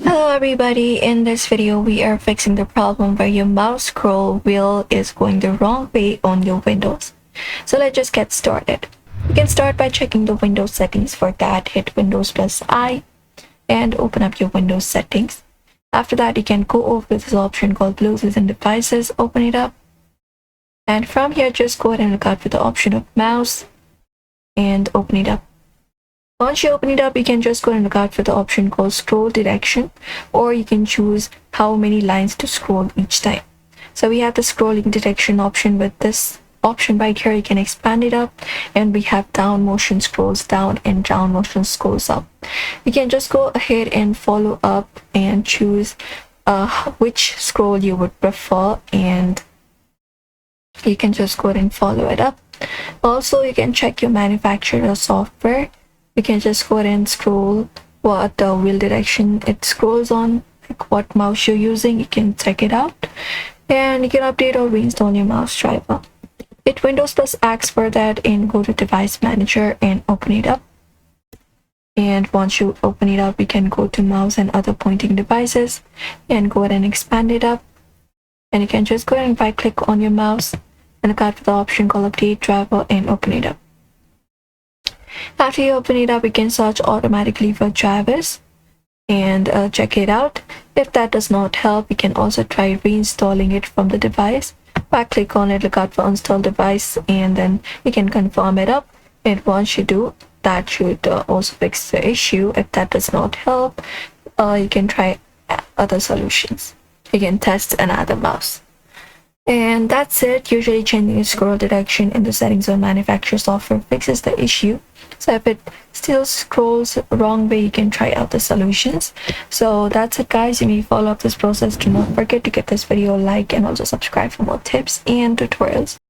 Hello everybody, in this video we are fixing the problem where your mouse scroll wheel is going the wrong way on your Windows. So let's just get started. You can start by checking the Windows settings. For that, hit Windows plus I and open up your Windows settings. After that, you can go over this option called Bluetooth and Devices, open it up. And from here, just go ahead and look out for the option of mouse and open it up. Once you open it up, you can just go and look out for the option called scroll direction, or you can choose how many lines to scroll each time. So we have the scrolling direction option. With this option right here, you can expand it up, and we have down motion scrolls down and down motion scrolls up. You can just go ahead and follow up and choose which scroll you would prefer, and you can just go ahead and follow it up. Also, you can check your manufacturer software. You can just go ahead and scroll what wheel direction it scrolls on, like what mouse you're using. You can check it out, and you can update or reinstall your mouse driver. Hit Windows plus X for that and go to Device Manager and open it up. And once you open it up, you can go to Mouse and Other Pointing Devices and go ahead and expand it up. And you can just go ahead and right click on your mouse and look out for the option called Update Driver and open it up. After you open it up, you can search automatically for drivers and check it out. If that does not help, you can also try reinstalling it from the device. Back click on it, look out for Install Device, and then you can confirm it up. And once you do, that should also fix the issue. If that does not help, you can try other solutions. You can test another mouse. And that's it. Usually changing the scroll direction in the settings of manufacturer software fixes the issue. So if it still scrolls wrong way, you can try out the solutions. So that's it, guys. You may follow up this process. Do not forget to give this video a like and also subscribe for more tips and tutorials.